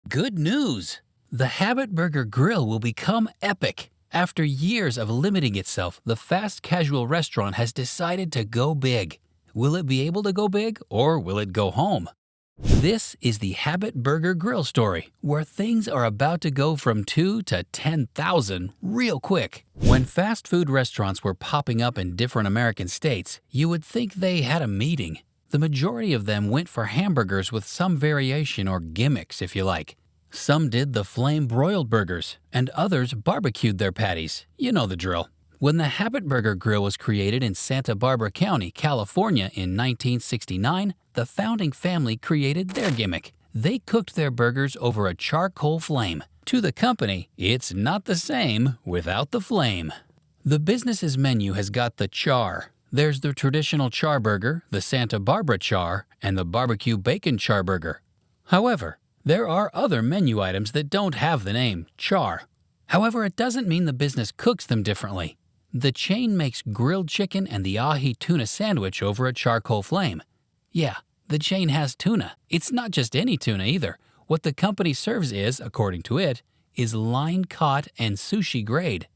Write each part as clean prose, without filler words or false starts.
Good news! The Habit Burger Grill will become epic. After years of limiting itself, the fast casual restaurant has decided to go big. Will it be able to go big, or will it go home? This is the Habit Burger Grill story, where things are about to go from 2 to 10,000 real quick. When fast food restaurants were popping up in different American states, you would think they had a meeting. The majority of them went for hamburgers with some variation or gimmicks, if you like. Some did the flame-broiled burgers, and others barbecued their patties. You know the drill. When the Habit Burger Grill was created in Santa Barbara County, California in 1969, the founding family created their gimmick. They cooked their burgers over a charcoal flame. To the company, it's not the same without the flame. The business's menu has got the char. There's the traditional char burger, the Santa Barbara char, and the barbecue bacon char burger. However, there are other menu items that don't have the name char. However, it doesn't mean the business cooks them differently. The chain makes grilled chicken and the ahi tuna sandwich over a charcoal flame. Yeah, the chain has tuna. It's not just any tuna either. What the company serves is, according to it, is line-caught and sushi grade.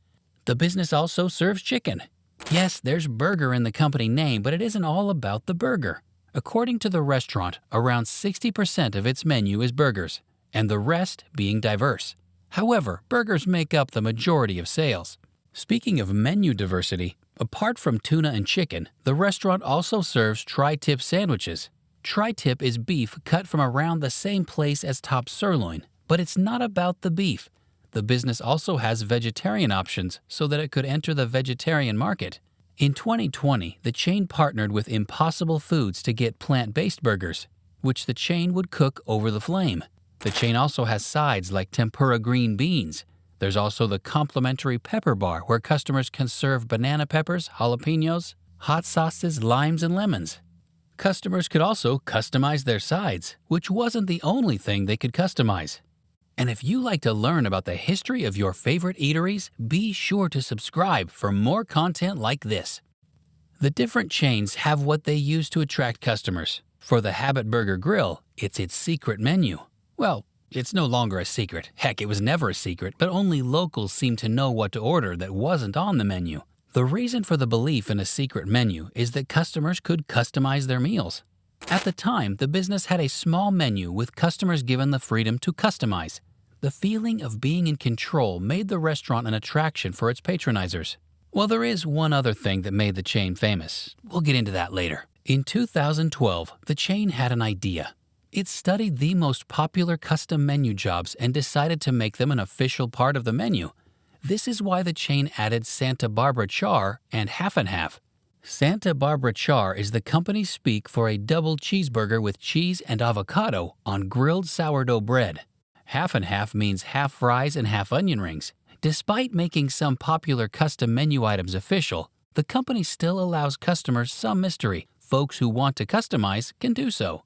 The business also serves chicken. Yes, there's burger in the company name, but it isn't all about the burger. According to the restaurant, around 60% of its menu is burgers, and the rest being diverse. However, burgers make up the majority of sales. Speaking of menu diversity, apart from tuna and chicken, the restaurant also serves tri-tip sandwiches. Tri-tip is beef cut from around the same place as top sirloin, but it's not about the beef. The business also has vegetarian options so that it could enter the vegetarian market. In 2020, the chain partnered with Impossible Foods to get plant-based burgers, which the chain would cook over the flame. The chain also has sides like tempura green beans. There's also the complimentary pepper bar where customers can serve banana peppers, jalapenos, hot sauces, limes, and lemons. Customers could also customize their sides, which wasn't the only thing they could customize. And if you like to learn about the history of your favorite eateries, be sure to subscribe for more content like this. The different chains have what they use to attract customers. For the Habit Burger Grill, it's its secret menu. Well, it's no longer a secret. Heck, it was never a secret, but only locals seem to know what to order that wasn't on the menu. The reason for the belief in a secret menu is that customers could customize their meals. At the time, the business had a small menu with customers given the freedom to customize. The feeling of being in control made the restaurant an attraction for its patronizers. Well, there is one other thing that made the chain famous. We'll get into that later. In 2012, the chain had an idea. It studied the most popular custom menu jobs and decided to make them an official part of the menu. This is why the chain added Santa Barbara char and half and half. Santa Barbara char is the company's speak for a double cheeseburger with cheese and avocado on grilled sourdough bread. Half and half means half fries and half onion rings. Despite making some popular custom menu items official, the company still allows customers some mystery. Folks who want to customize can do so.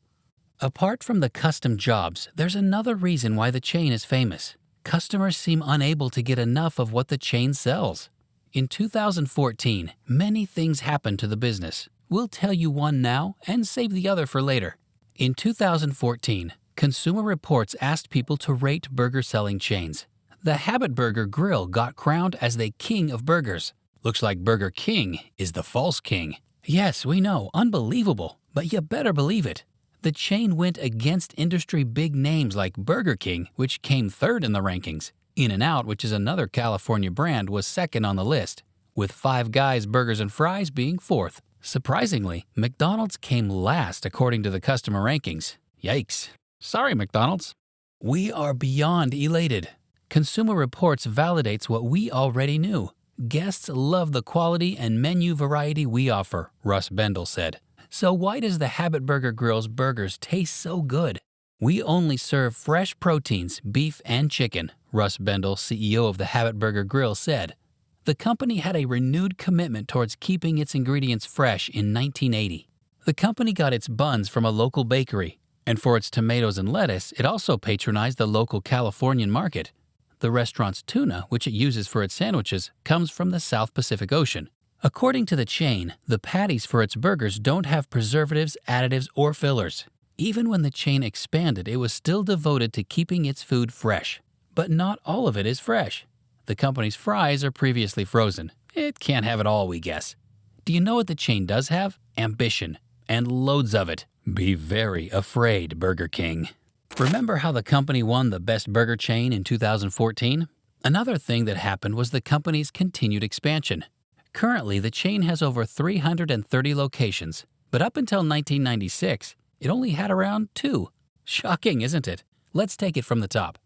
Apart from the custom jobs, there's another reason why the chain is famous. Customers seem unable to get enough of what the chain sells. In 2014, many things happened to the business. We'll tell you one now and save the other for later. In 2014, Consumer Reports asked people to rate burger-selling chains. The Habit Burger Grill got crowned as the king of burgers. Looks like Burger King is the false king. Yes, we know, unbelievable, but you better believe it. The chain went against industry big names like Burger King, which came third in the rankings. In-N-Out, which is another California brand, was second on the list, with Five Guys Burgers and Fries being fourth. Surprisingly, McDonald's came last according to the customer rankings. Yikes. Sorry, McDonald's. We are beyond elated. Consumer Reports validates what we already knew. Guests love the quality and menu variety we offer, Russ Bendel said. So why does the Habit Burger Grill's burgers taste so good? We only serve fresh proteins, beef and chicken, Russ Bendel, CEO of the Habit Burger Grill, said. The company had a renewed commitment towards keeping its ingredients fresh in 1980. The company got its buns from a local bakery, and for its tomatoes and lettuce, it also patronized the local Californian market. The restaurant's tuna, which it uses for its sandwiches, comes from the South Pacific Ocean. According to the chain, the patties for its burgers don't have preservatives, additives, or fillers. Even when the chain expanded, it was still devoted to keeping its food fresh. But not all of it is fresh. The company's fries are previously frozen. It can't have it all, we guess. Do you know what the chain does have? Ambition. And loads of it. Be very afraid, Burger King. Remember how the company won the Best Burger Chain in 2014? Another thing that happened was the company's continued expansion. Currently, the chain has over 330 locations, but up until 1996, it only had around 2. Shocking, isn't it? Let's take it from the top.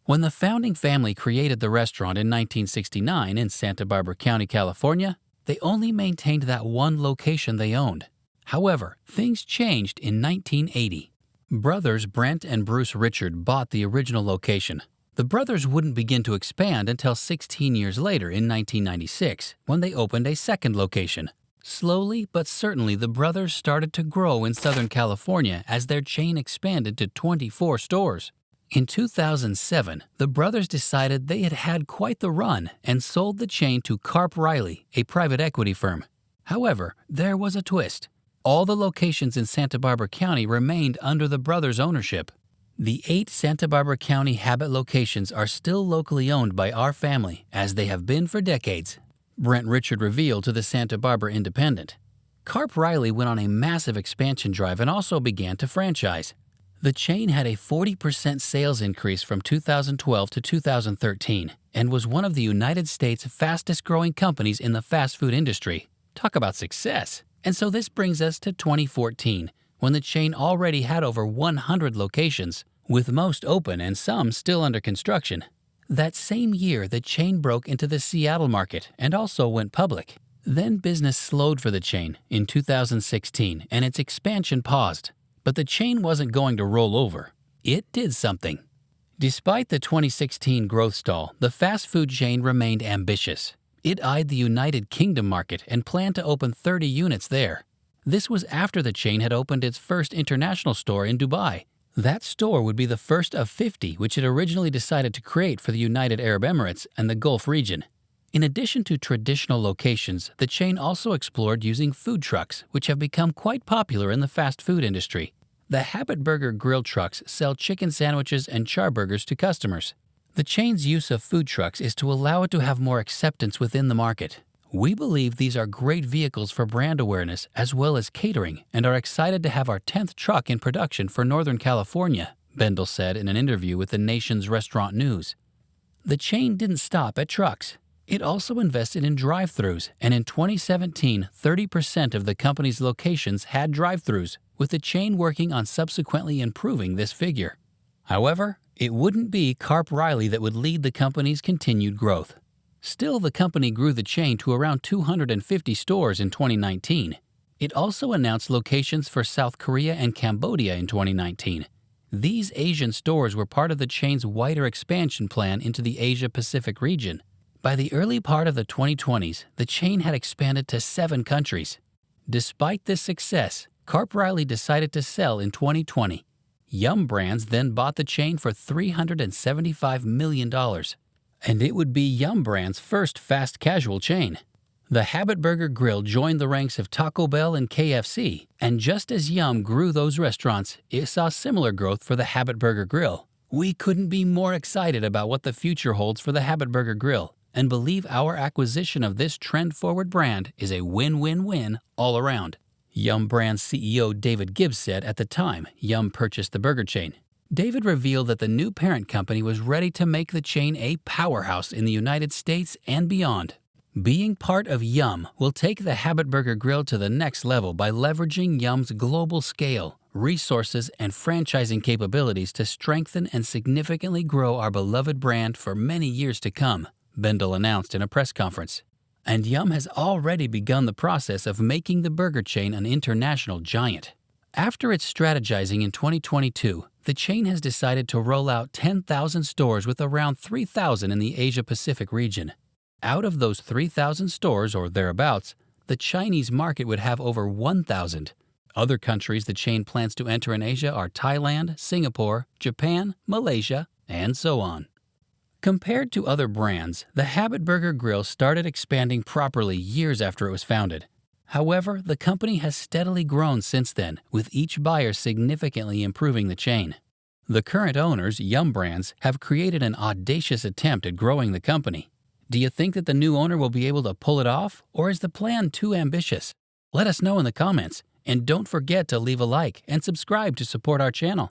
When the founding family created the restaurant in 1969 in Santa Barbara County, California, they only maintained that one location they owned. However, things changed in 1980. Brothers Brent and Bruce Richard bought the original location. The brothers wouldn't begin to expand until 16 years later in 1996, when they opened a second location. Slowly but certainly, the brothers started to grow in Southern California as their chain expanded to 24 stores. In 2007, the brothers decided they had had quite the run and sold the chain to Carp Riley, a private equity firm. However, there was a twist. All the locations in Santa Barbara County remained under the brothers' ownership. The 8 Santa Barbara County Habit locations are still locally owned by our family, as they have been for decades, Brent Richard revealed to the Santa Barbara Independent. Carp Riley went on a massive expansion drive and also began to franchise. The chain had a 40% sales increase from 2012 to 2013 and was one of the United States' fastest-growing companies in the fast food industry. Talk about success! And so this brings us to 2014, when the chain already had over 100 locations, with most open and some still under construction. That same year, the chain broke into the Seattle market and also went public. Then business slowed for the chain in 2016 and its expansion paused. But the chain wasn't going to roll over. It did something. Despite the 2016 growth stall, the fast food chain remained ambitious. It eyed the United Kingdom market and planned to open 30 units there. This was after the chain had opened its first international store in Dubai. That store would be the first of 50 which it originally decided to create for the United Arab Emirates and the Gulf region. In addition to traditional locations, the chain also explored using food trucks, which have become quite popular in the fast food industry. The Habit Burger grill trucks sell chicken sandwiches and charburgers to customers. The chain's use of food trucks is to allow it to have more acceptance within the market. We believe these are great vehicles for brand awareness as well as catering and are excited to have our 10th truck in production for Northern California, Bendel said in an interview with the nation's Restaurant News. The chain didn't stop at trucks. It also invested in drive-thrus, and in 2017, 30% of the company's locations had drive-thrus, with the chain working on subsequently improving this figure. However, it wouldn't be Carp Riley that would lead the company's continued growth. Still, the company grew the chain to around 250 stores in 2019. It also announced locations for South Korea and Cambodia in 2019. These Asian stores were part of the chain's wider expansion plan into the Asia-Pacific region. By the early part of the 2020s, the chain had expanded to 7 countries. Despite this success, Carp Riley decided to sell in 2020. Yum Brands then bought the chain for $375 million. And it would be Yum Brands' first fast casual chain. The Habit Burger Grill joined the ranks of Taco Bell and KFC, and just as Yum grew those restaurants, it saw similar growth for the Habit Burger Grill. We couldn't be more excited about what the future holds for the Habit Burger Grill, and believe our acquisition of this trend-forward brand is a win-win-win all around. Yum Brands CEO David Gibbs said at the time Yum purchased the burger chain. David revealed that the new parent company was ready to make the chain a powerhouse in the United States and beyond. Being part of Yum will take the Habit Burger Grill to the next level by leveraging Yum's global scale, resources, and franchising capabilities to strengthen and significantly grow our beloved brand for many years to come, Bendel announced in a press conference. And Yum has already begun the process of making the burger chain an international giant. After its strategizing in 2022, the chain has decided to roll out 10,000 stores with around 3,000 in the Asia-Pacific region. Out of those 3,000 stores, or thereabouts, the Chinese market would have over 1,000. Other countries the chain plans to enter in Asia are Thailand, Singapore, Japan, Malaysia, and so on. Compared to other brands, the Habit Burger Grill started expanding properly years after it was founded. However, the company has steadily grown since then, with each buyer significantly improving the chain. The current owners, Yum Brands, have created an audacious attempt at growing the company. Do you think that the new owner will be able to pull it off, or is the plan too ambitious? Let us know in the comments, and don't forget to leave a like and subscribe to support our channel.